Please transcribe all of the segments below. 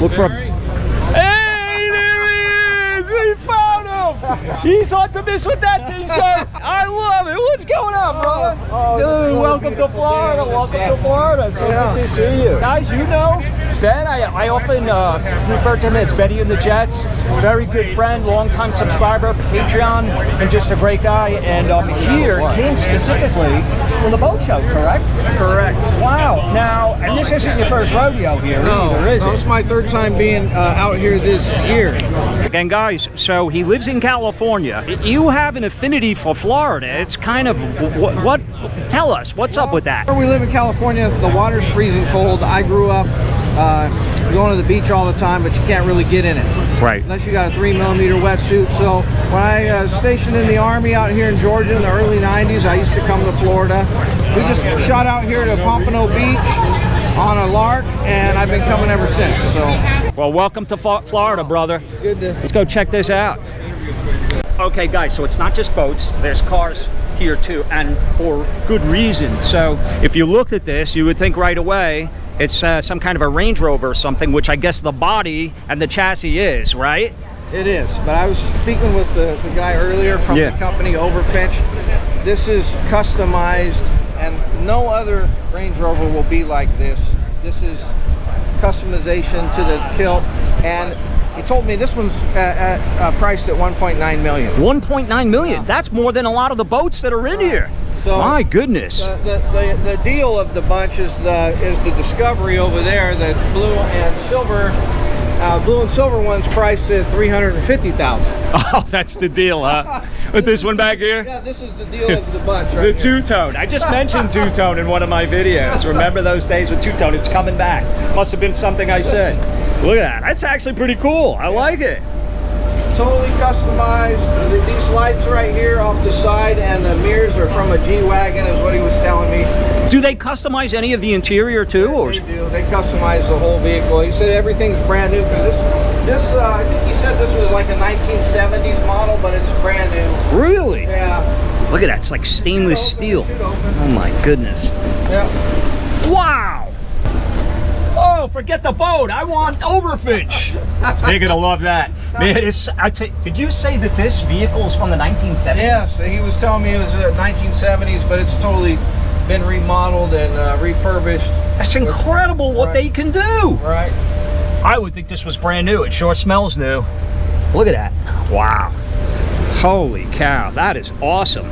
Look for a... Hey, there he is! We found him! He's hard to miss with that t-shirt. I love it. What's going on, brother? Dude, welcome to Florida. Welcome to Florida. It's so good to see you. Guys, you know Ben, I often refer to him as Betty and the Jets. Very good friend, longtime subscriber, Patreon, and just a great guy. And here came specifically for the boat show, correct? Correct. Wow. Now, and this isn't your first rodeo here either, is it? It's my third time being out here this year. Again, guys, so he lives in California. You have an affinity for Florida. It's kind of, what tell us, what's up with that? We live in California. The water's freezing cold. I grew up going to the beach all the time, but you can't really get in it. Right. Unless you got a 3mm wetsuit. So when I stationed in the Army out here in Georgia in the early 90s, I used to come to Florida. We just shot out here to Pompano Beach on a lark, and I've been coming ever since. So. Well, welcome to Florida, brother. Good to... Let's go check this out. Okay, guys, so it's not just boats. There's cars here, too, and for good reason. So if you looked at this, you would think right away it's some kind of a Range Rover or something, which I guess the body and the chassis is, right? It is, but I was speaking with the guy earlier from the company Overfinch. This is customized, and no other Range Rover will be like this. This is customization to the kilt, and he told me this one's priced at $1.9 million. $1.9 million? That's more than a lot of the boats that are in here. So my goodness. The deal of the bunch is the Discovery over there, the blue and silver. Blue and silver one's priced at $350,000. Oh, that's the deal, huh? With this one back here? Yeah, this is the deal of the bunch, right? The two-tone. I just mentioned two-tone in one of my videos. Remember those days with two-tone? It's coming back. Must have been something I said. Look at that. That's actually pretty cool. I like it. Totally customized. These lights right here off the side and the mirrors are from a G-Wagon is what he was telling me. Do they customize any of the interior too? Or? They do. They customize the whole vehicle. He said everything's brand new because this I think he said this was like a 1970s model, but it's brand new. Really? Yeah. Look at that. It's like stainless steel. Oh my goodness. Yeah. Wow. Oh, forget the boat. I want Overfinch. They're gonna love that. Man, did you say that this vehicle is from the 1970s? Yes, he was telling me it was 1970s, but it's totally been remodeled and refurbished. That's incredible what they can do. Right. I would think this was brand new. It sure smells new. Look at that. Wow. Holy cow. That is awesome.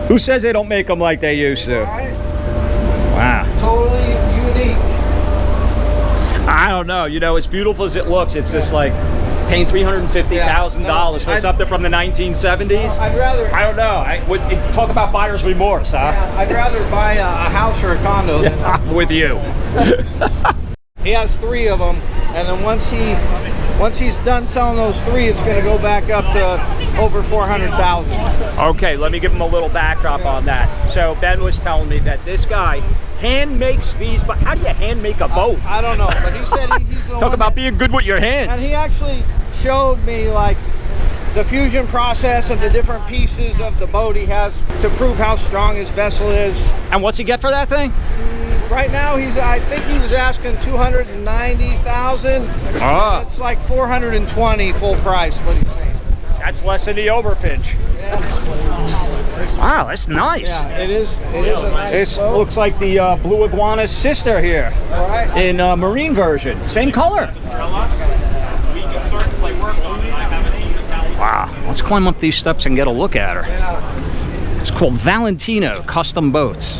Who says they don't make them like they used to? Right. Wow. Totally unique. I don't know. You know, as beautiful as it looks, it's just like paying $350,000 for something from the 1970s. I'd rather... I don't know. Talk about buyer's remorse, huh? Yeah, I'd rather buy a house or a condo than... I'm with you. He has 3 of them, and then once he's done selling those 3, it's going to go back up to over $400,000. Okay, let me give him a little backdrop on that. So Ben was telling me that this guy hand makes these, but how do you hand make a boat? I don't know, but he said he's the Talk about being good with your hands. And he actually showed me like the fusion process of the different pieces of the boat he has to prove how strong his vessel is. And what's he get for that thing? Right now, I think he was asking $290,000. Ah. It's like $420 full price. What he's saying. That's less than the Overfinch. Yeah. Wow, that's nice. Yeah, it is. It is a nice This boat. looks like the Blue Iguana's sister here. All right. In marine version, same color. Wow, let's climb up these steps and get a look at her. Yeah. It's called Valentino Custom Boats.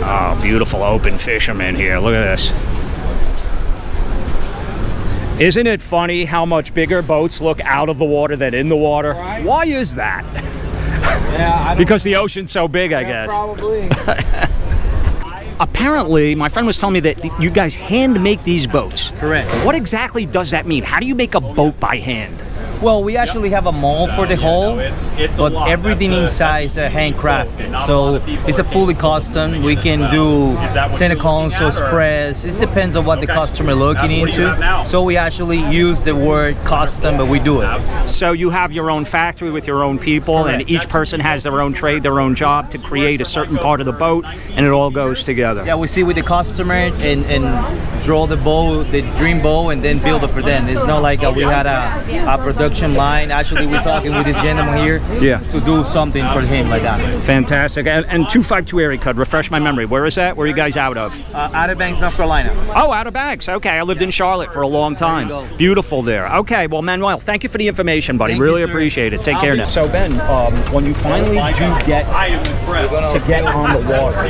Oh, beautiful open fisherman here. Look at this. Isn't it funny how much bigger boats look out of the water than in the water? Right. Why is that? Yeah, Because the ocean's so big, I guess. Probably. Apparently, my friend was telling me that you guys hand make these boats. Correct. What exactly does that mean? How do you make a boat by hand? Well, we actually have a mold for the hull, but everything inside is handcrafted. So it's a fully custom. We can do center console, express. It depends on what the customer looking into. So we actually use the word custom, but we do it. So you have your own factory with your own people, and each person has their own trade, their own job to create a certain part of the boat, and it all goes together. Yeah, we see with the customer and draw the bow, the dream bow, and then build it for them. It's not like we had a production line. Actually, we're talking with this gentleman here to do something for him like that. Fantastic. And 252 area code, refresh my memory. Where is that? Where are you guys out of? Outer Banks, North Carolina. Oh, Outer Banks. Okay, I lived in Charlotte for a long time. Beautiful there. Okay, well, Manuel, thank you for the information, buddy. Really appreciate it. Take care now. So, Ben, when you finally do get to get on the water,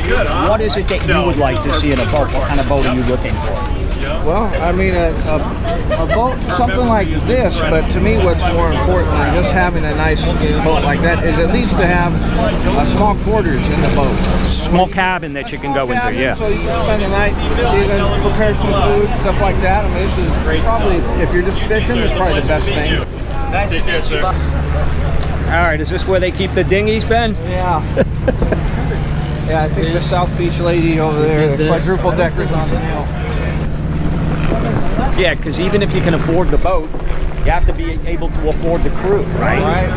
what is it that you would like to see in a boat? What kind of boat are you looking for? Well, I mean, a boat, something like this, but to me what's more important than just having a nice boat like that is at least to have small quarters in the boat. Small cabin that you can go into, yeah. So you can spend the night, you can prepare some food, stuff like that. I mean, this is probably, if you're just fishing, it's probably the best thing. Nice to meet you. All right, is this where they keep the dinghies, Ben? Yeah. Yeah, I think the South Beach lady over there, the quadruple deckers on the hill. Yeah, because even if you can afford the boat, you have to be able to afford the crew, right? Right.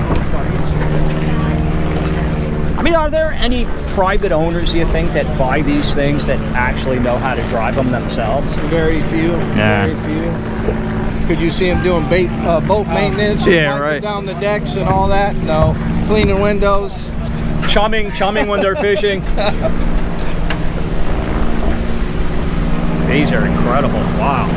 I mean, are there any private owners, do you think, that buy these things that actually know how to drive them themselves? Very few. Yeah. Very few. Could you see them doing boat maintenance? Yeah, and right. Down the decks and all that? No. Cleaning windows. Chumming when they're fishing. These are incredible. Wow.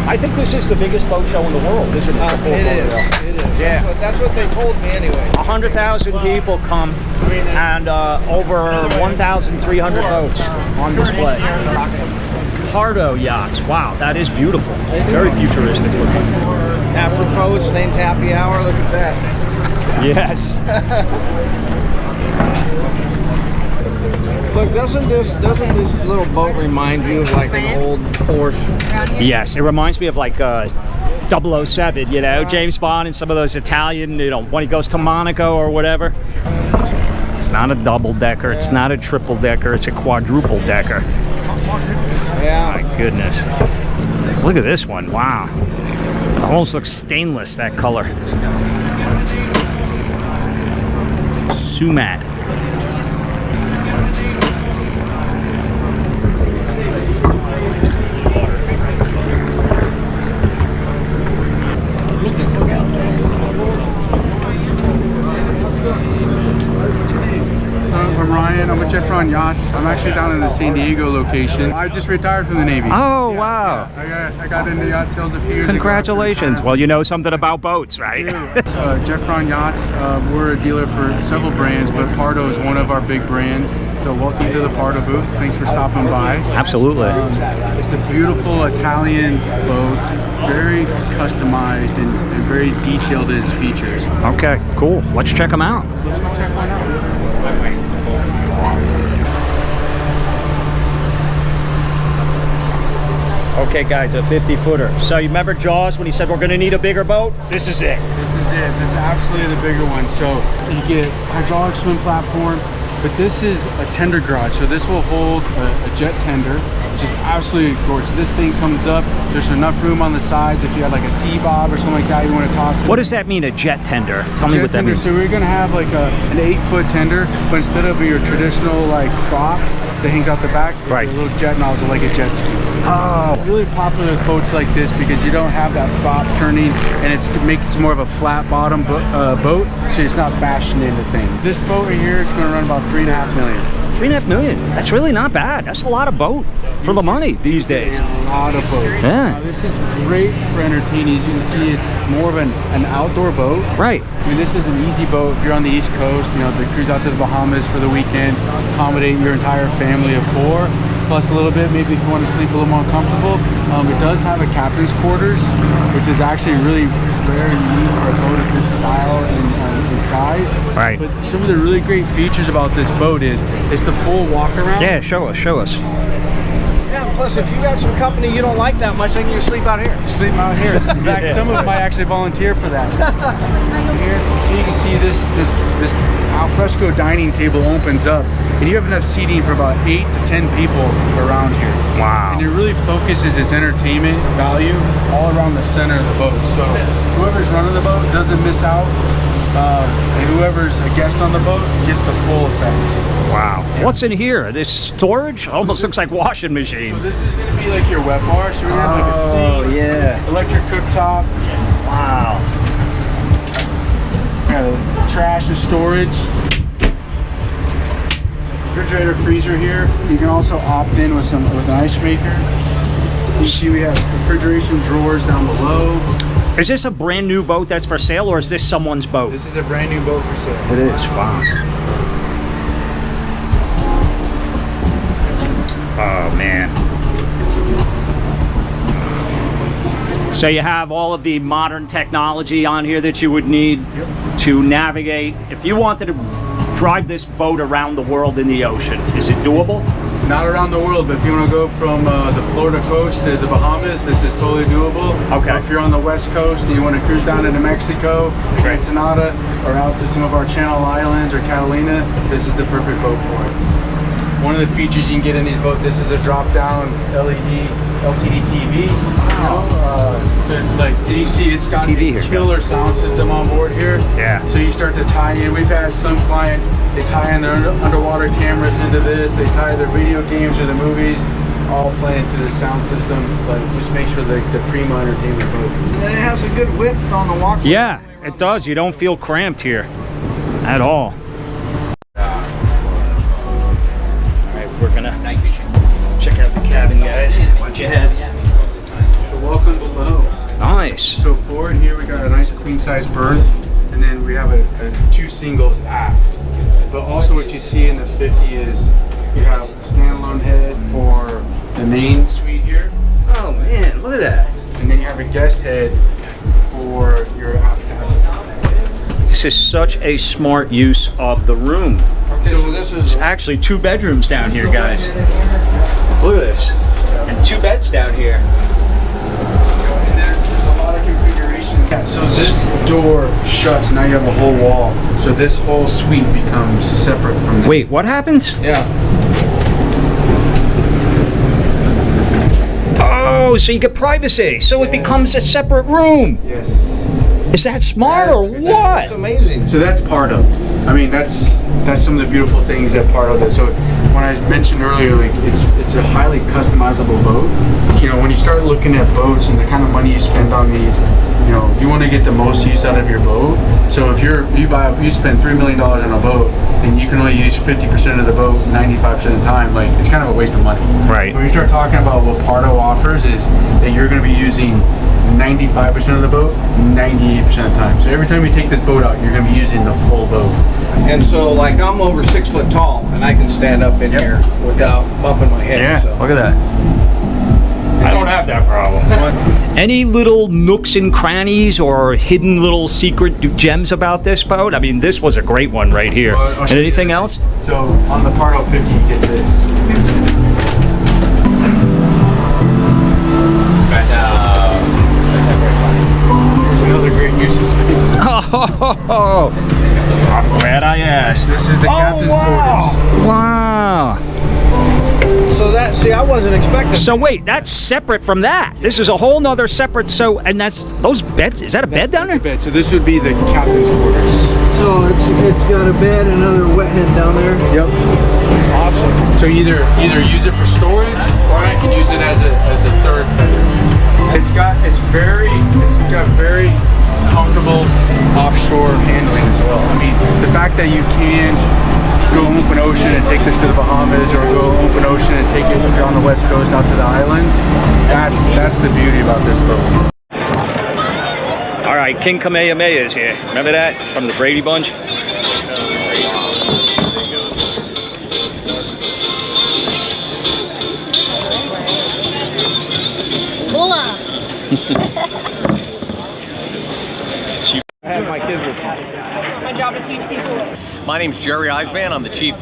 I think this is the biggest boat show in the world, isn't it? It is. It is. Yeah. That's what they told me anyway. 100,000 people come, and over 1,300 boats on display. Pardo yachts. Wow, that is beautiful. Very futuristic looking. Apropos, it's named Happy Hour. Look at that. Yes. Look, doesn't this little boat remind you of like an old Porsche? Yes, it reminds me of like 007, you know, James Bond and some of those Italian, you know, when he goes to Monaco or whatever. It's not a double decker, it's not a triple decker, it's a quadruple decker. Yeah. My goodness. Look at this one, wow. It almost looks stainless, that color. Sumat. I'm with Yachts. I'm actually down in the San Diego location. I just retired from the Navy. Oh, wow. Yeah. I got into yacht sales a few years ago. Congratulations. Well, you know something about boats, right? Yachts, we're a dealer for several brands, but Pardo is one of our big brands. So welcome to the Pardo booth. Thanks for stopping by. Absolutely. It's a beautiful Italian boat, very customized and very detailed in its features. Okay, cool. Let's check them out. Let's go check one out. Okay, guys, a 50-footer. So you remember Jaws when he said we're going to need a bigger boat? This is it. This is it. This is absolutely the bigger one. So you get hydraulic swim platform, but this is a tender garage. So this will hold a jet tender, which is absolutely gorgeous. This thing comes up. There's enough room on the sides if you have like a sea bob or something like that you want to toss it. What does that mean, a jet tender? Tell me what that means. So we're going to have like an 8-foot tender, but instead of your traditional like prop that hangs out the back, it's a little jet nozzle like a jet ski. Oh. Really popular with boats like this because you don't have that prop turning, and it makes more of a flat bottom boat, so it's not bashing into things. This boat right here is going to run about $3.5 million. $3.5 million. That's really not bad. That's a lot of boat for the money these days. A lot of boat. Yeah. This is great for entertaining. As you can see, it's more of an outdoor boat. Right. I mean, this is an easy boat. If you're on the East Coast, you know, the cruise out to the Bahamas for the weekend, accommodate your entire family of 4, plus a little bit, maybe if you want to sleep a little more comfortable. It does have a captain's quarters, which is actually really rare and unique for a boat of this style and size. Right. But some of the really great features about this boat is it's the full walk around. Yeah, show us. Yeah, plus if you got some company you don't like that much, then you sleep out here. Sleep out here. In fact, some of them might actually volunteer for that. Here, so you can see this alfresco dining table opens up, and you have enough seating for about 8 to 10 people around here. Wow. And it really focuses its entertainment value all around the center of the boat. So whoever's running the boat doesn't miss out. And whoever's a guest on the boat gets the full effects. Wow. Yeah. What's in here? This storage? Almost looks like washing machines. So this is going to be like your wet bar. So we're going to have like a sink, yeah. electric cooktop. Wow. Got a trash and storage. Refrigerator, freezer here. You can also opt in with an ice maker. You see we have refrigeration drawers down below. Is this a brand new boat that's for sale, or is this someone's boat? This is a brand new boat for sale. It is. Wow. Oh man. So you have all of the modern technology on here that you would need to navigate. If you wanted to drive this boat around the world in the ocean, is it doable? Not around the world, but if you want to go from the Florida coast to the Bahamas, this is totally doable. Okay. Or if you're on the west coast and you want to cruise down into Mexico, Ensenada, or out to some of our Channel Islands or Catalina, this is the perfect boat for it. One of the features you can get in these boats, this is a drop-down LCD TV. So it's like, you see it's got TV a killer sound system on board here. Yeah. So you start to tie in. We've had some clients, they tie in their underwater cameras into this. They tie their video games or the movies, all playing through the sound system. But just makes for the primo entertainment boat. And then it has a good width on the walkway. Yeah, it does. You don't feel cramped here at all. We're gonna check out the cabin, guys. Watch your heads. So welcome below. Nice. So forward here we got a nice queen size berth, and then we have a 2 singles aft. But also what you see in the 50 is you have a standalone head for the main suite here. Oh man, look at that. And then you have a guest head for your aft cabin. This is such a smart use of the room. Okay, so this is Actually 2 bedrooms down here, guys. Look at this. And 2 beds down here. And there's a lot of configuration. Yeah, so this door shuts, now you have a whole wall. So this whole suite becomes separate from the... Wait, what happens? yeah. Oh, so you get privacy. So it becomes a separate room. Yes. Is that smart or It's what? amazing. So that's part of. I mean, that's some of the beautiful things that part of it. So when I mentioned earlier, like it's a highly customizable boat. You know, when you start looking at boats and the kind of money you spend on these, you know, you want to get the most use out of your boat. So if you spend $3 million on a boat and you can only use 50% of the boat 95% of the time, like it's kind of a waste of money. Right. When you start talking about what Pardo offers is that you're going to be using 95% of the boat 98% of the time. So every time you take this boat out, you're going to be using the full boat. And so, like, I'm over 6 foot tall, and I can stand up in here without bumping my head. Yeah, so. look at that. I don't have that problem. Any little nooks and crannies or hidden little secret gems about this boat? I mean, this was a great one right here. Well, And anything else? So on the Pardo 50, you get this. There's another great use of space. Oh, I'm glad I asked. This is the captain's quarters. Wow. So that, see, I wasn't expecting. So wait, that's separate from that. This is a whole nother separate. So, and that's those beds. Is that a bed down there? Bed. So this would be the captain's quarters. So it's got a bed and another wet head down there. Yep. Awesome. So either use it for storage, or I can use it as a third bedroom. It's got very comfortable offshore handling as well. I mean, the fact that you can go open ocean and take this to the Bahamas, or go open ocean and take it if you're on the west coast out to the islands, that's the beauty about this boat. All right, King Kamehameha is here. Remember that from the Brady Bunch? Hola. I had my kids with me. My job to teach people. My name's Jerry Eisman. I'm the chief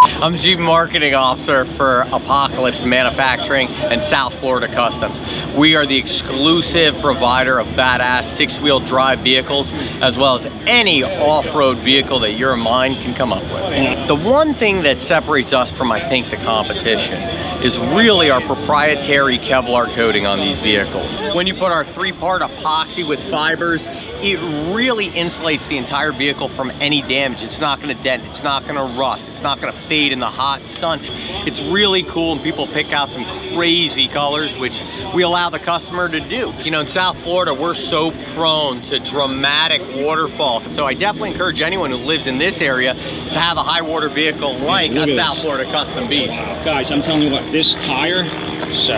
I'm the Chief Marketing Officer for Apocalypse Manufacturing and South Florida Customs. We are the exclusive provider of badass six-wheel drive vehicles, as well as any off-road vehicle that your mind can come up with. The one thing that separates us from, I think, the competition is really our proprietary Kevlar coating on these vehicles. When you put our 3-part epoxy with fibers, it really insulates the entire vehicle from any damage. It's not gonna dent, it's not gonna rust, it's not gonna fade in the hot sun. It's really cool, and people pick out some crazy colors, which we allow the customer to do. You know, in South Florida, we're so prone to dramatic waterfall. So I definitely encourage anyone who lives in this area to have a high water vehicle like a South Florida Custom Beast. Guys, I'm telling you what, this tire, so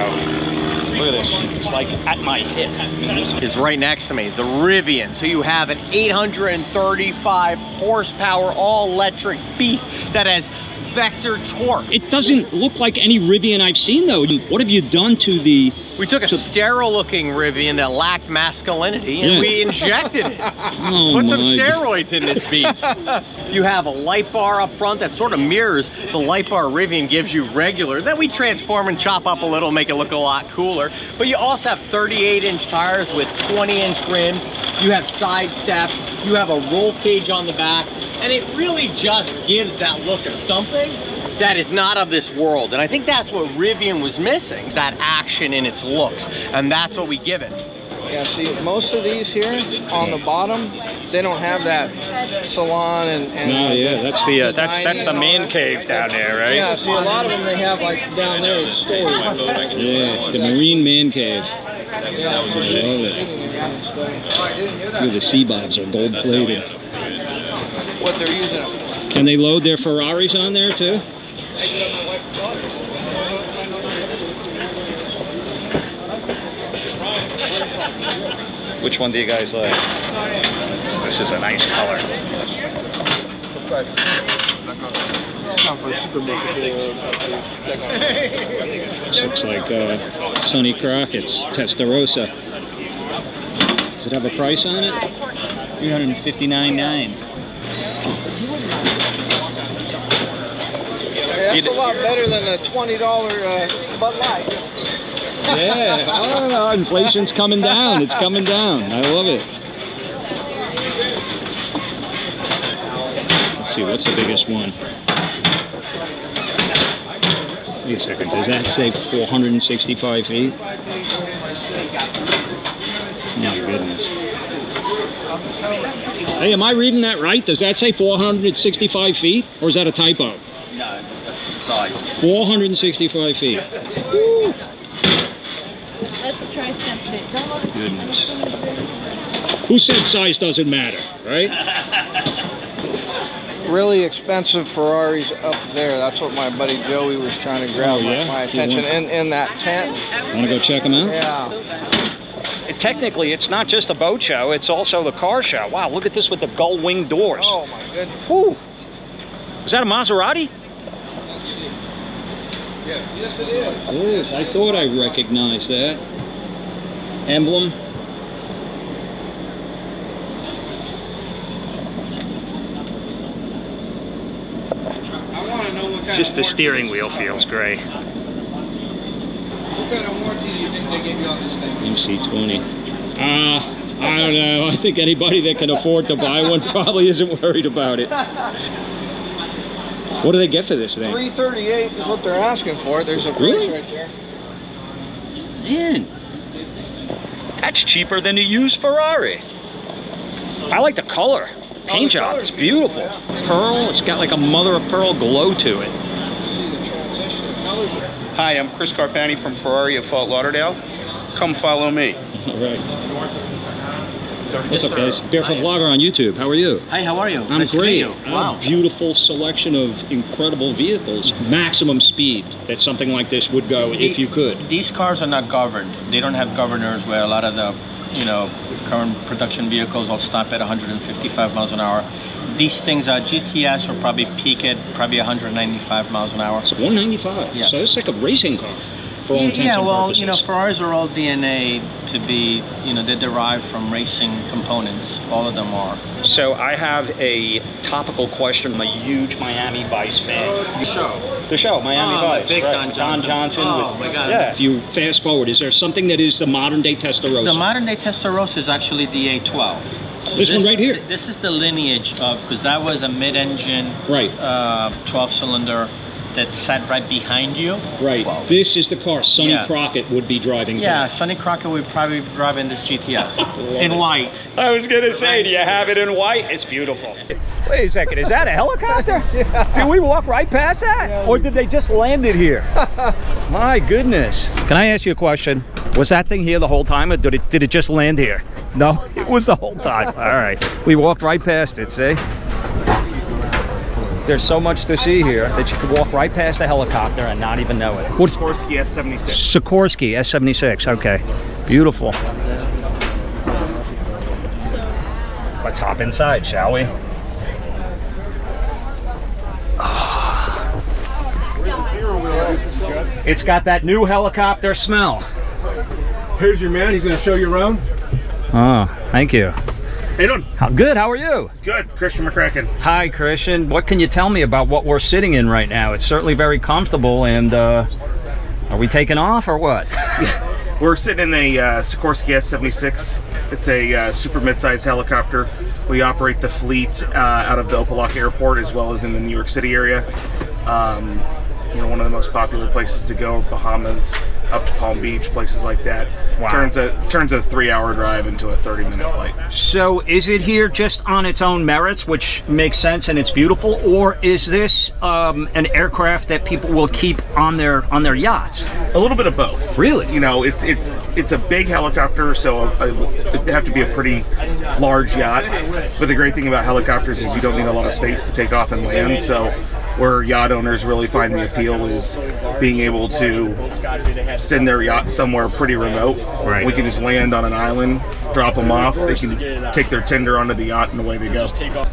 look at this, it's like at my hip. Is right next to me, the Rivian. So you have an 835 horsepower all-electric beast that has vector torque. It doesn't look like any Rivian I've seen though. What have you done to the... We took a sterile looking Rivian that lacked masculinity and we injected it. Put some steroids in this beast. You have a light bar up front that sort of mirrors the light bar Rivian gives you regular. Then we transform and chop up a little, make it look a lot cooler. But you also have 38-inch tires with 20-inch rims. You have side steps. You have a roll cage on the back. And it really just gives that look of something that is not of this world. And I think that's what Rivian was missing, that action in its looks. And that's what we give it. Yeah, see, most of these here on the bottom, they don't have that salon and no, yeah, that's the man cave down there, right? Yeah, see, a lot of them they have like down there in storage. Yeah, the marine man cave. Yeah, I love it. Dude, the C-bobs are gold plated. What they're using. Can they load their Ferraris on there too? Which one do you guys like? This is a nice color. This looks like Sonny Crockett's Testarossa. Does it have a price on it? $359.9. That's a lot better than a $20 Bud Light. Yeah, oh, inflation's coming down. It's coming down. I love it. Let's see, what's the biggest one? Wait a second, does that say 465 feet? My goodness. Hey, am I reading that right? Does that say 465 feet? Or is that a typo? No, that's the size. 465 feet. Woo. Let's try step 6. Goodness. Who said size doesn't matter, right? Really expensive Ferraris up there. That's what my buddy Joey was trying to grab my attention in that tent. Want to go check them out? Yeah. Technically, it's not just a boat show, it's also the car show. Wow, look at this with the gull wing doors. Oh my goodness. Whew. Is that a Maserati? Let's see. Yes, it is. It is. I thought I recognized that. Emblem. I want to know what kind Just of the steering wheel feels great. What kind of warranty do you think they give you on this thing? MC20. I don't know. I think anybody that can afford to buy one probably isn't worried about it. What do they get for this thing? $338 is what they're asking for. There's a price right there. Man, that's cheaper than a used Ferrari. I like the color. Paint job, it's beautiful. Pearl, it's got like a mother of pearl glow to it. See the transition colors. Hi, I'm Chris Carpani from Ferrari of Fort Lauderdale. Come follow me. All right. What's up, guys? Barefoot Vlogger on YouTube. How are you? Hi, how are you? I'm Nice to great. meet you. Wow. A beautiful selection of incredible vehicles. Maximum speed that something like this would go if you could. These cars are not governed. They don't have governors where a lot of the, current production vehicles will stop at 155 miles an hour. These things are GTS or probably peak at probably 195 miles an hour. So 195. Yes. So it's like a racing car. for all intents and well, purposes. you know, Ferraris are all DNA to be, you know, they're derived from racing components. All of them are. So I have a topical question. I'm a huge Miami Vice fan. The show, Miami Vice. Big right? Don Johnson. Oh, my God. Yeah. If you fast forward, is there something that is the modern day Testarossa? The modern day Testarossa is actually the A12. This one right here? This is the lineage of, because that was a mid-engine, Right. 12-cylinder that sat right behind you. Right. This is the car Sonny Yeah. Crockett would be driving today. Yeah, Sonny Crockett would probably be driving this GTS in white. I was going to say, do you have it in white? It's beautiful. Wait a second, is that a helicopter? Did we walk right past that? Or did they just land it here? My goodness. Can I ask you a question? Was that thing here the whole time, or did it just land here? No, it was the whole time. All right. We walked right past it, see? There's so much to see here that you could walk right past the helicopter and not even know it. Sikorsky S76. Sikorsky S76, okay. Beautiful. Let's hop inside, shall we? It's got that new helicopter smell. Here's your man. He's going to show you around. Oh, thank you. How you doing? Good, how are you? Good. Christian McCracken. Hi, Christian. What can you tell me about what we're sitting in right now? It's certainly very comfortable, and are we taking off or what? We're sitting in a Sikorsky S76. It's a super mid-size helicopter. We operate the fleet out of the Opelika Airport as well as in the New York City area. You know, one of the most popular places to go, Bahamas, up to Palm Beach, places like that. Wow. Turns a 3-hour drive into a 30-minute flight. So is it here just on its own merits, which makes sense and it's beautiful, or is this an aircraft that people will keep on their yachts? A little bit of both. Really? You know, it's a big helicopter, so it'd have to be a pretty large yacht. But the great thing about helicopters is you don't need a lot of space to take off and land. So where yacht owners really find the appeal is being able to send their yacht somewhere pretty remote. Right. We can just land on an island, drop them off. They can take their tender onto the yacht and away they go.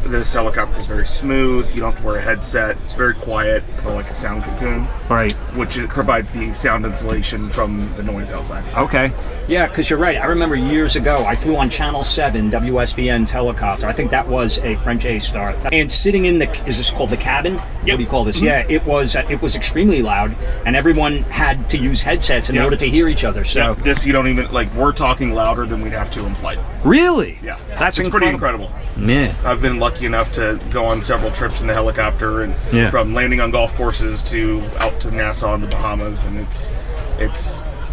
This helicopter is very smooth. You don't have to wear a headset. It's very quiet, kind of like a sound cocoon. Right. Which it provides the sound insulation from the noise outside. Okay. Yeah, because you're right. I remember years ago, I flew on Channel 7, WSVN's helicopter. I think that was a French A-Star. And sitting in is this called the cabin? What do you call this? Mm-hmm. Yeah, it was extremely loud, and everyone had to use headsets in order to hear each other. So this you don't even, like, we're talking louder than we'd have to in flight. Really? Yeah. That's pretty incredible. Man. I've been lucky enough to go on several trips in the helicopter, and from landing on golf courses to out to Nassau and the Bahamas, and it's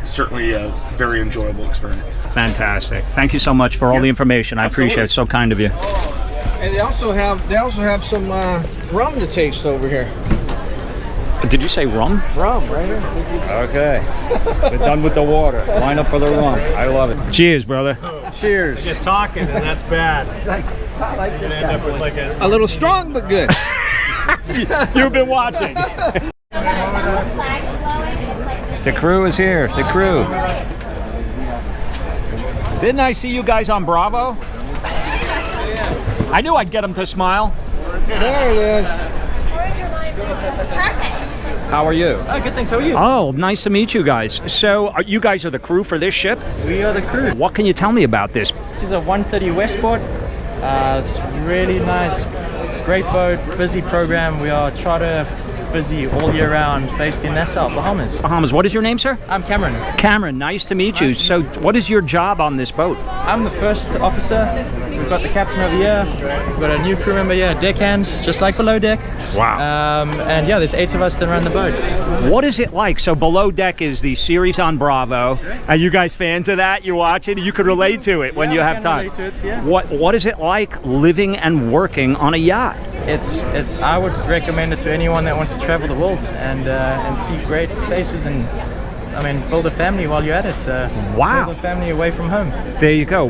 certainly a very enjoyable experience. Fantastic. Thank you so much for all the information. I appreciate it. It's so kind of you. And they also have some rum to taste over here. Did you say rum? Rum, right here. Okay. We're done with the water. Line up for the rum. I love it. Cheers, brother. Cheers. Get talking, and that's bad. Like You end up with like a little strong, but good. You've been watching. The crew is here. The crew. Didn't I see you guys on Bravo? I knew I'd get them to smile. There it is. Perfect. How are you? Oh, good, thanks. How are you? Oh, nice to meet you guys. So, you guys are the crew for this ship? We are the crew. What can you tell me about this? This is a 130 Westport. It's really nice, great boat, busy program. We are charter busy all year round, based in Nassau, Bahamas. Bahamas. What is your name, sir? I'm Cameron. Cameron, nice to meet you. So, what is your job on this boat? I'm the first officer. We've got the captain over here. We've got a new crew member here, deckhand, just like below deck. Wow. And yeah, there's 8 of us that run the boat. What is it like? So, Below Deck is the series on Bravo. Are you guys fans of that? You watch it? You could relate to it when you have time. Relate to it, yeah. What is it like living and working on a yacht? It's. I would recommend it to anyone that wants to travel the world and see great places and, I mean, build a family while you're at it. Wow. Build a family away from home. There you go.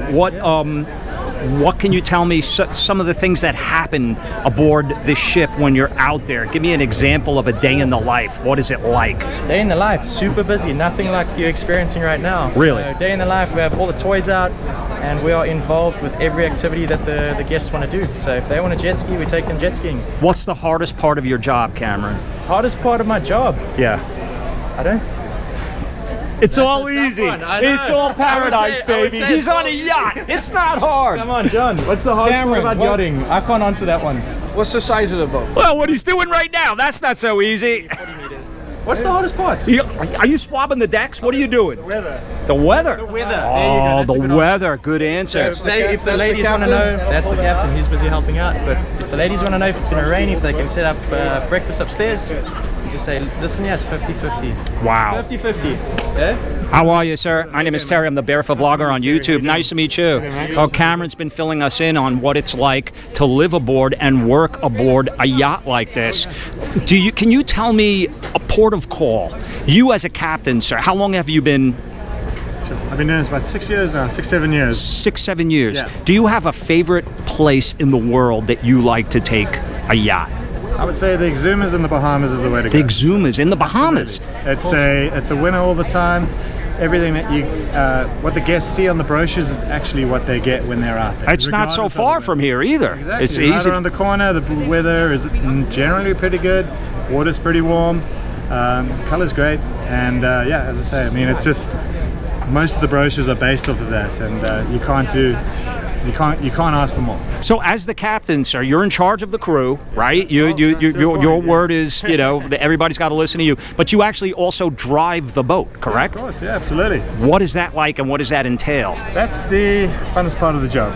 What can you tell me some of the things that happen aboard this ship when you're out there? Give me an example of a day in the life. What is it like? Day in the life, super busy, nothing like you're experiencing right now. Really? So day in the life, we have all the toys out and we are involved with every activity that the guests want to do. So if they want to jet ski, we take them jet skiing. What's the hardest part of your job, Cameron? Hardest part of my job? Yeah. I don't... It's all easy. I know. It's all paradise, baby. He's on a yacht. It's not hard. Come on, John. What's the hardest part about yachting? I can't answer that one. What's the size of the boat? Well, what he's doing right now, that's not so easy. What's the hardest part? Are you swabbing the decks? What are you doing? The weather. The weather? The weather. Oh, the weather. Good answer. If the ladies want to know, that's the captain. He's busy helping out. But if the ladies want to know if it's going to rain, if they can set up breakfast upstairs, you just say, listen, yeah, it's 50-50. Wow. 50-50. Yeah? How are you, sir? My name is Terry. I'm the Barefoot Vlogger on YouTube. Nice to meet you. Oh, Cameron's been filling us in on what it's like to live aboard and work aboard a yacht like this. Can you tell me a port of call? You as a captain, sir, how long have you been? I've been doing this about 6 years now, 6-7 years. 6-7 years. Yeah. Do you have a favorite place in the world that you like to take a yacht? I would say the Exumas in the Bahamas is the way to go. The Exumas in the Bahamas. It's a winner all the time. Everything that you, what the guests see on the brochures is actually what they get when they're out there. It's not so far from here either. Exactly. It's right easy. around the corner. The weather is generally pretty good. Water's pretty warm. Color's great. And yeah, as I say, I mean, it's just most of the brochures are based off of that, and you can't ask for more. So, as the captain, sir, you're in charge of the crew, right? Your word is, that everybody's got to listen to you. But you actually also drive the boat, correct? Of course, yeah, absolutely. What is that like, and what does that entail? That's the funnest part of the job.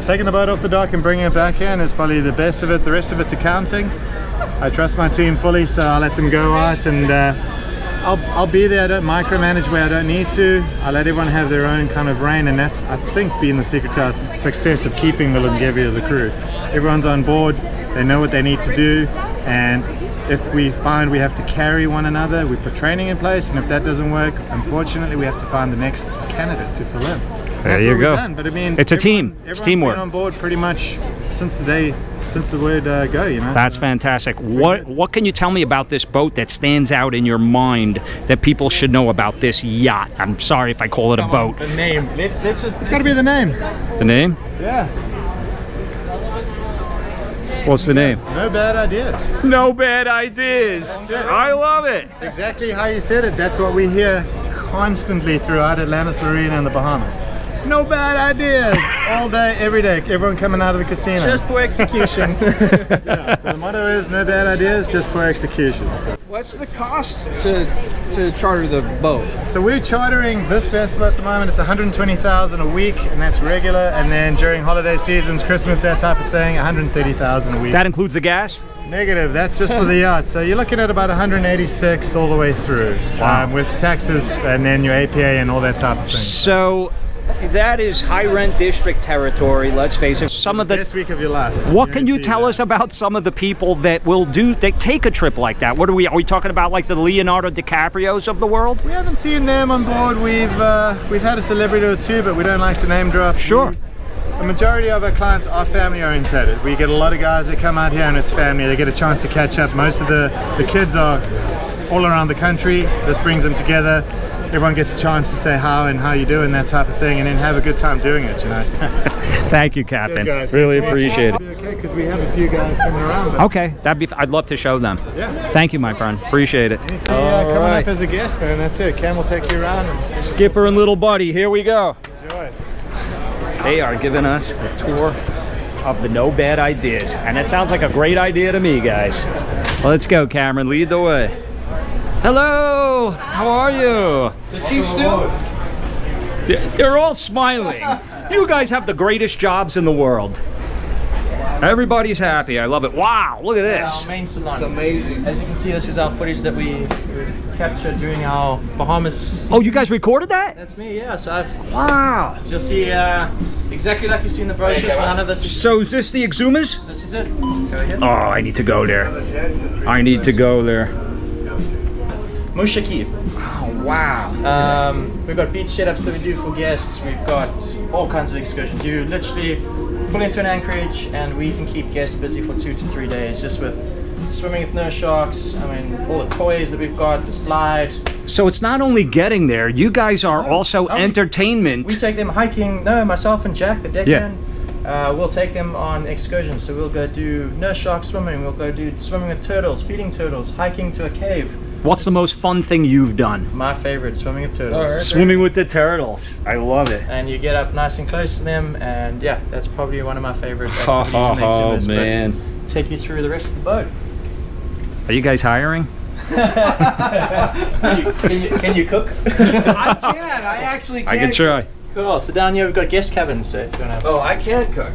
Taking the boat off the dock and bringing it back in is probably the best of it. The rest of it's accounting. I trust my team fully, so I let them go out, and I'll be there. I don't micromanage where I don't need to. I let everyone have their own kind of reign, and that's, I think, been the secret to our success of keeping the longevity of the crew. Everyone's on board, they know what they need to do, and if we find we have to carry one another, we put training in place, and if that doesn't work, unfortunately, we have to find the next candidate to fill in. There you go. But I mean, it's a team. It's teamwork. Been on board pretty much since the word go, That's fantastic. What can you tell me about this boat that stands out in your mind that people should know about this yacht? I'm sorry if I call it a boat. The name. Let's just. It's got to be the name. The name? Yeah. What's the name? No bad ideas. No bad ideas. That's it. I love it. Exactly how you said it. That's what we hear constantly throughout Atlantis Marina and the Bahamas. No bad ideas. All day, every day. Everyone coming out of the casino. Just for execution. Yeah, so the motto is no bad ideas, just for execution. So. What's the cost to charter the boat? So we're chartering this vessel at the moment. It's $120,000 a week, and that's regular. And then during holiday seasons, Christmas, that type of thing, $130,000 a week. That includes the gas? Negative. That's just for the yacht. So you're looking at about 186 all the way through, with taxes and then your APA and all that type of thing. So that is high rent district territory. Let's face it. Some of the best week of your life. What can you tell us about some of the people that they take a trip like that? What are we talking about, like the Leonardo DiCaprios of the world? We haven't seen them on board. We've had a celebrity or two, but we don't like to name drop. Sure. The majority of our clients are family oriented. We get a lot of guys that come out here and it's family. They get a chance to catch up. Most of the kids are all around the country. This brings them together. Everyone gets a chance to say how you do and that type of thing, and then have a good time doing it, Thank you, Captain. Guys, really appreciate it. Okay, because we have a few guys coming around. Okay, I'd love to show them. Yeah. Thank you, my friend. Appreciate it. Anytime coming up as a guest, man. That's it. Cam will take you around. Skipper and little buddy, here we go. Enjoy. They are giving us a tour of the No Bad Ideas, and it sounds like a great idea to me, guys. Let's go, Cameron. Lead the way. Hello. How are you? The chief still? They're all smiling. You guys have the greatest jobs in the world. Everybody's happy. I love it. Wow, look at this. Our main salon. It's amazing. As you can see, this is our footage that we captured during our Bahamas. Oh, you guys recorded that? That's me, yeah. So Wow. you'll see exactly like you see in the brochures. None of this. So is this the Exumas? This is it. Go ahead. Oh, I need to go there. I need to go there. Mushaki. Oh, wow. We've got beach setups that we do for guests. We've got all kinds of excursions. You literally pull into an anchorage and we can keep guests busy for 2 to 3 days just with swimming with no sharks. I mean, all the toys that we've got, the slide. So it's not only getting there, you guys are also entertainment. We take them hiking. No, myself and Jack, the deckhand. we'll take them on excursions. So we'll go do nurse shark swimming, we'll go do swimming with turtles, feeding turtles, hiking to a cave. What's the most fun thing you've done? My favorite, swimming with turtles. Swimming with the turtles. I love it. And you get up nice and close to them, and yeah, that's probably one of my favorite activities in the exhibits. Man. But take you through the rest of the boat. Are you guys hiring? Can you cook? I can. I actually can. I can try. Cool. So down here we've got guest cabins. So if you want to Oh, I can cook.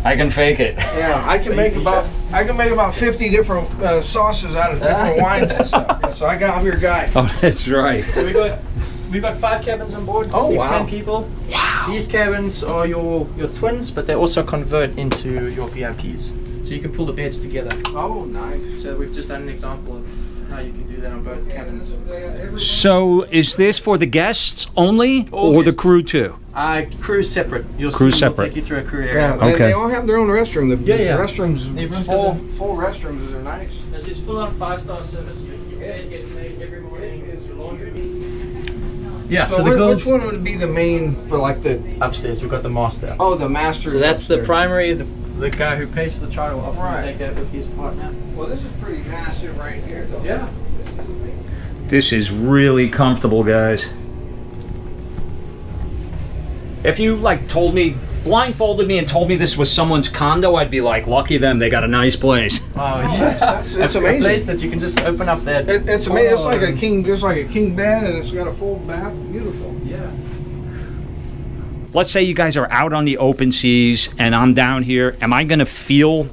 I can fake it. Yeah, I can make about 50 different sauces out of different wines and stuff. Yeah, so I'm your guy. Oh, that's right. So we've got 5 cabins on board. Oh, wow. 10 people. Wow. These cabins are your twins, but they also convert into your VIPs. So you can pull the beds together. Oh, nice. So we've just done an example of how you can do that on both cabins. So is this for the guests only, All or the guests. crew too? Crew's separate. You'll Crew's see. separate. We'll take you through a crew Yeah, area. Okay. they all have their own restroom. The Yeah. restrooms, The rooms full restrooms are nice. This is full-on 5-star service. Your bed gets made every morning. Your laundry. Yeah. So, the girls which one would be the main for like the? upstairs. We've got the master. Oh, the master. So that's the upstairs. primary. The guy who pays for the charter will often Right. take that with his partner. Well, this is pretty massive right here, though. Yeah. This is really comfortable, guys. If you blindfolded me and told me this was someone's condo, I'd be like, lucky them, they got a nice place. Oh yeah. It's A amazing. place that you can just open up that. It's amazing. It's like a king, just like a king bed, and it's got a full bath. Beautiful. Yeah. Let's say you guys are out on the open seas and I'm down here. Am I going to feel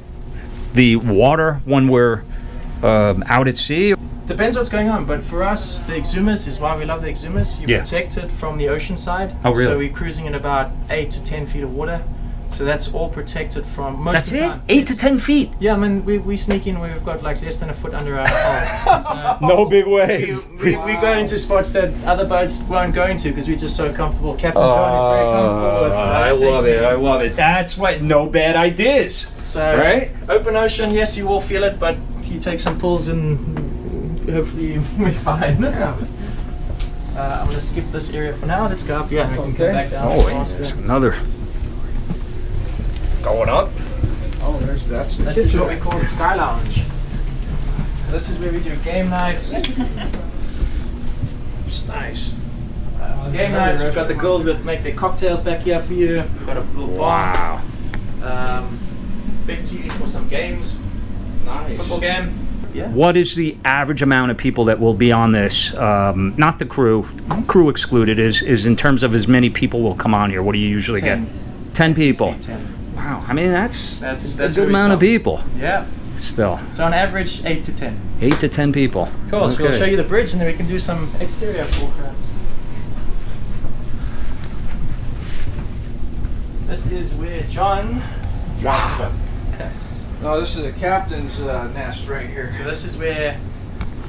the water when we're out at sea? Depends what's going on, but for us, the exhumas is why we love the exhumas. You're Yeah. protected from the ocean side. Oh, really? So we're cruising in about 8 to 10 feet of water. So that's all protected from most That's of the it? time. 8 to 10 feet? Yeah, I mean, we sneak in where we've got like less than a foot under our hull. No big So waves. we go into spots that other boats won't go into because we're just so comfortable. Captain John is very comfortable with I love it. That's what, no bad ideas. So, Right? open ocean, yes, you will feel it, but you take some pulls and hopefully we're fine. Yeah. I'm going to skip this area for now. Let's go up here and we can Okay. come back down. Oh, wait, there's another. Going up. Oh, that's the This is kitchen. what we call the Sky Lounge. This is where we do game nights. It's nice. Game nights, we've got the girls that make their cocktails back here for you. We've got a little bar. Wow. Big TV for some games. Nice. Football game. Yeah. What is the average amount of people that will be on this? Not the crew excluded, is in terms of as many people will come on here. What do you usually 10. get? 10 people. 10. Wow. I mean, that's That's a where good we amount of start. people Yeah. still. So on average, 8 to 10. 8 to 10 people. Cool. So we'll Okay. show you the bridge and then we can do some exterior foregrounds. This is where John. Wow. No, this is a captain's nest right here. So this is where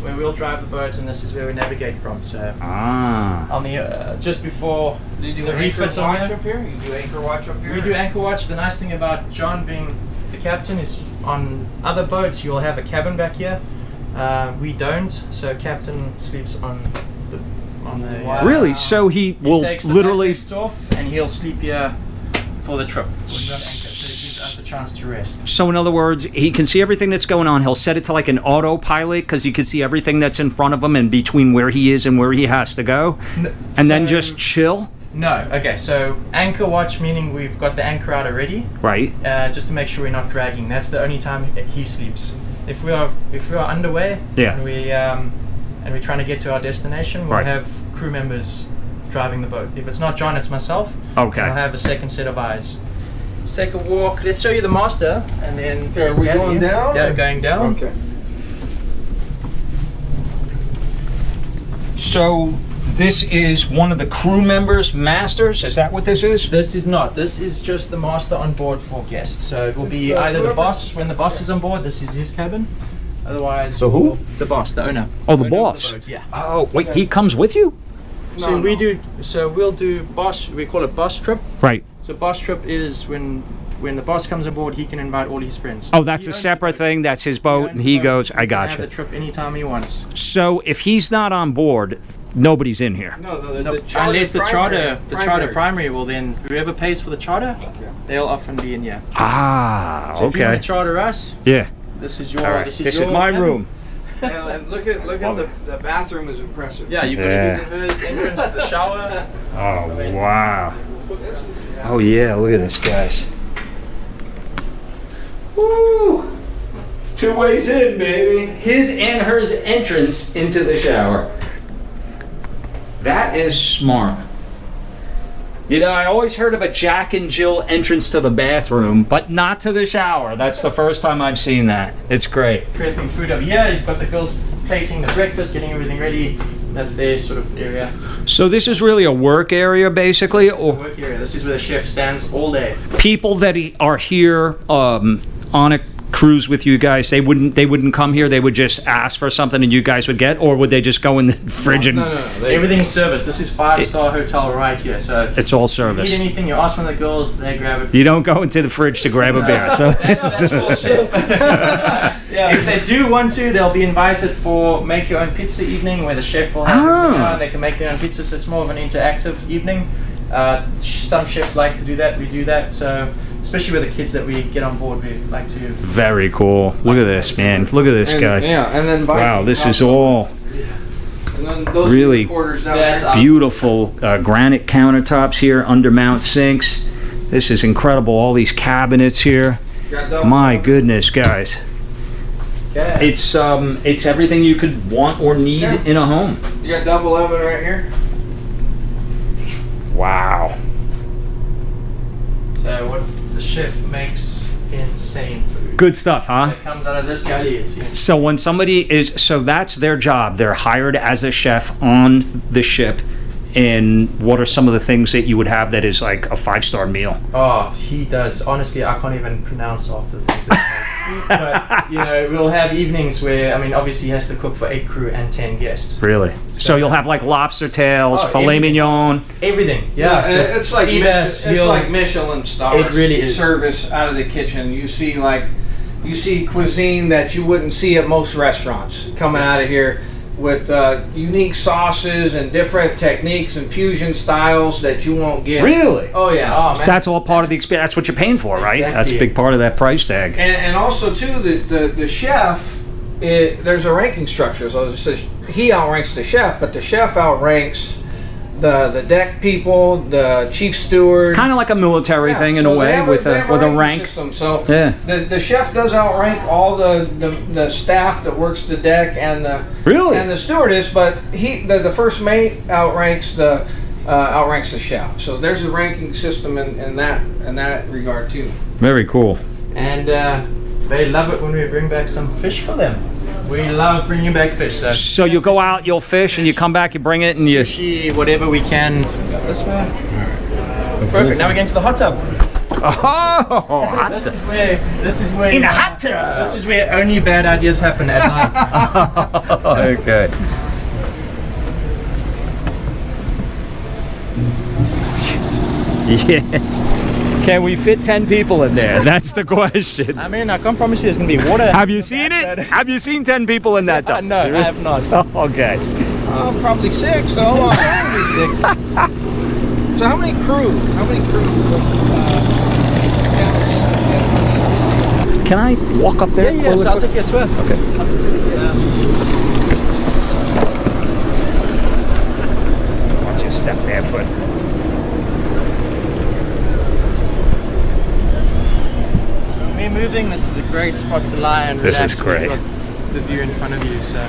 we'll drive the boat and this is where we navigate from. So Ah. on the just before Do you do the anchor refit on watch here. up here? You do anchor watch up here? We do anchor watch. The nice thing about John being the captain is on other boats you'll have a cabin back here. We don't. So captain sleeps on the Wow. Really? So he will takes the literally. backrests off and he'll sleep here for the trip. When you're on anchor, so it gives us a chance to rest. So in other words, he can see everything that's going on. He'll set it to like an autopilot because he can see everything that's in front of him and between where he is and where he has to go, and then so- just chill. No. Okay. So anchor watch meaning we've got the anchor out already, Right. just to make sure we're not dragging. That's the only time he sleeps. If we are underway, Yeah. and we're trying to get to our destination, we'll Right. have crew members driving the boat. If it's not John, it's myself. Okay. I'll have a second set of eyes. Let's take a walk. Let's show you the master, and then. Okay, are we going down? Yeah, going down. Okay. So this is one of the crew members' masters. Is that what this is? This is not. This is just the master on board for guests. So it will be either the boss. When the boss is on board, this is his cabin. Otherwise, So who? The boss, the owner. Oh, the Owner of boss. boat, yeah. Oh, wait, he comes with you? So we'll do boss. We call it boss trip. Right. So boss trip is when when the boss comes aboard, he can invite all his friends. Oh, that's a separate thing. That's his boat, and he goes. I Have gotcha. the trip anytime he wants. So if he's not on board, nobody's in here. No, Unless the charter primary. primary will then, whoever pays for the charter, they'll often be in here. Ah, So if you want okay. to charter us, Yeah. this is your All right. this This is is your my cabin. room. And look at the bathroom is impressive. Yeah, you've got Yeah. his and hers entrance, the shower. Oh wow. Oh yeah, look at this, guys. Woo! 2 ways in, baby. His and hers entrance into the shower. That is smart. You know, I always heard of a Jack and Jill entrance to the bathroom, but not to the shower. That's the first time I've seen that. It's great. Prepping food over here. You've got the girls plating the breakfast, getting everything ready. That's their sort of area. So this is really a work area, basically, It's a or work area. This is where the chef stands all day. people that are here on a cruise with you guys, they wouldn't come here. They would just ask for something and you guys would get, or would they just go in the fridge and Everything's service. This is 5-star hotel right here. So it's all you service? need anything, you ask one of the girls, they grab it. You don't go into the fridge to grab a beer. So That's bullshit. If they do want to, they'll be invited for make your own pizza evening where the chef will have everything out and they can make their own pizza. So it's more of an interactive evening. Some chefs like to do that. We do that. So especially with the kids that we get on board, we like to. very cool. Look at this, man. Look at this, guys. Yeah, and then Wow, this is all and then those really quarters down there. beautiful granite countertops here, undermount sinks. This is incredible. All these cabinets here. Got double My oven. goodness, guys. Yeah. It's everything you could want or need in a home. You got double oven right here. Wow. So what the chef makes insane food. Good stuff, huh? That comes out of this galley. It's So when somebody is, so that's their job. They're hired as a chef on the ship. And what are some of the things that you would have that is like a 5-star meal? Oh, he does. Honestly, I can't even pronounce half the things that he makes. But, you know, we'll have evenings where, I mean, obviously he has to cook for 8 crew and 10 guests. Really? So you'll have like lobster tails, filet everything. mignon. Everything. Yeah. So it's like sea bass, it's veal. like Michelin stars. It really is. Service out of the kitchen. You see cuisine that you wouldn't see at most restaurants coming out of here with unique sauces and different techniques and fusion styles that you won't get. Really? Oh yeah. Oh, man. That's all part of the experience. That's what you're paying for, right? Exactly. That's a big part of that price tag. And also too, the chef, there's a ranking structure. So he outranks the chef, but the chef outranks the deck people, the chief steward. Kind of like a military thing in a way, with a rank. System. So Yeah. the chef does outrank all the staff that works the deck and the Really? and the stewardess, but the first mate outranks the chef. So there's a ranking system in that regard too. Very cool. And they love it when we bring back some fish for them. We love bringing back fish. So you go out, you'll fish, and you come back, you bring it, and you. Sushi, whatever we can. This way. Perfect. Now we're getting to the hot tub. Oh, hot This is where in a hot tub. This is where only bad ideas happen at night. Okay. Yeah. Can we fit 10 people in there? That's the question. I mean, I can't promise you there's gonna be water. Have you seen it? Have you seen 10 people in that tub? No, I have not. Oh, okay. Probably 6. So So how many crew? Can I walk up there? Yeah, so I'll take you a tour. Okay. Watch you step barefoot. We're moving. This is a great spot to lie and This relax. is great. You've got the view in front of you, so.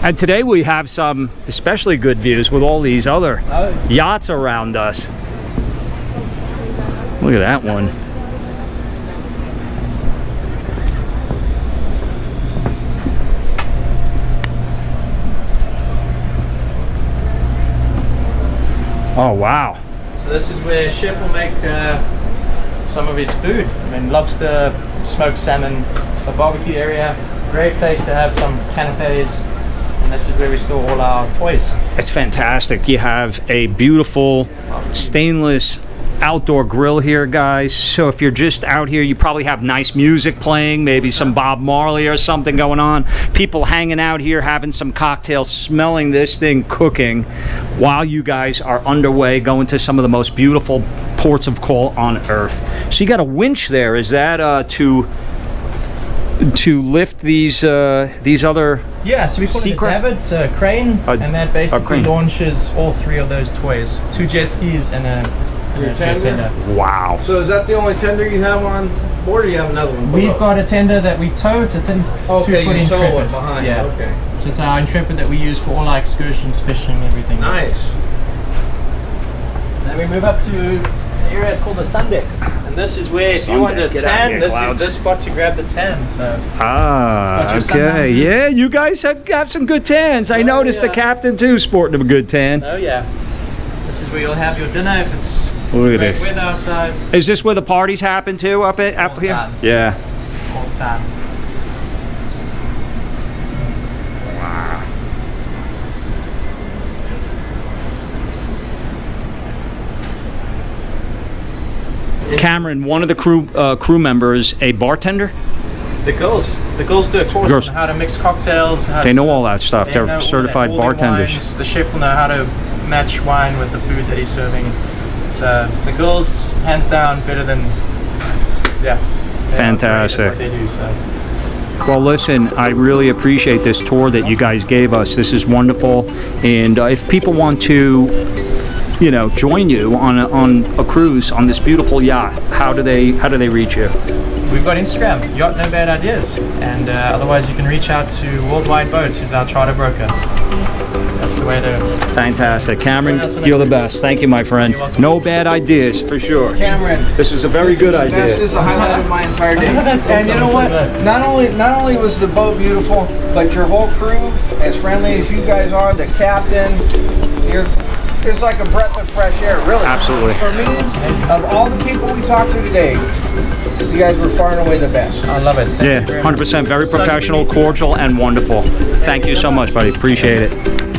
And today we have some especially good views with all these other yachts around us. Look at that one. Oh, wow. So this is where chef will make some of his food. I mean, lobster, smoked salmon. It's a barbecue area. Great place to have some canapes. And this is where we store all our toys. It's fantastic. You have a beautiful stainless outdoor grill here, guys. So if you're just out here, you probably have nice music playing, maybe some Bob Marley or something going on. People hanging out here, having some cocktails, smelling this thing cooking while you guys are underway, going to some of the most beautiful ports of call on earth. So you got a winch there. Is that to lift these other? Yeah, so we call it a davit, it's a crane, and that basically launches all three of those toys. 2 jet skis and a tender. Wow. So is that the only tender you have on board, or you have another one below? We've got a tender that we tow. It's a thin 2-foot you tow Intrepid. it behind. Yeah. Okay. So it's our Intrepid that we use for all our excursions, fishing, everything. Nice. Then we move up to the area it's called the sun deck. And this is where, if you want the tan, this is the spot to grab the tan. So. Okay. Yeah, you guys have some good tans. I noticed the captain too sporting a good tan. Oh yeah. This is where you'll have your dinner if it's Look at this. weather outside. Is this where the parties happen too, up here? Time. Yeah. All the time. Wow. Cameron, one of the crew members, a bartender. The girls do a course on how to mix cocktails. They know all that stuff. They're certified bartenders. Wines. The chef will know how to match wine with the food that he's serving. So the girls, hands down, better than fantastic. What they do, so. Well, listen, I really appreciate this tour that you guys gave us. This is wonderful, and if people want to, join you on a cruise on this beautiful yacht, how do they reach you? We've got Instagram, Yacht No Bad Ideas, and otherwise you can reach out to Worldwide Boats, who's our charter broker. That's the way to. Fantastic. Cameron, you're the best. Thank you, my friend. No bad ideas, for sure. Cameron, this is a very good idea. This is the highlight of my entire day. That's and you know what? awesome. Not only was the boat beautiful, but your whole crew, as friendly as you guys are, the captain, it's like a breath of fresh air, really. Absolutely. For me, of all the people we talked to today, you guys were far and away the best. I love it. Yeah, 100%. Very professional, cordial, and wonderful. Thank you so much, buddy. Appreciate it.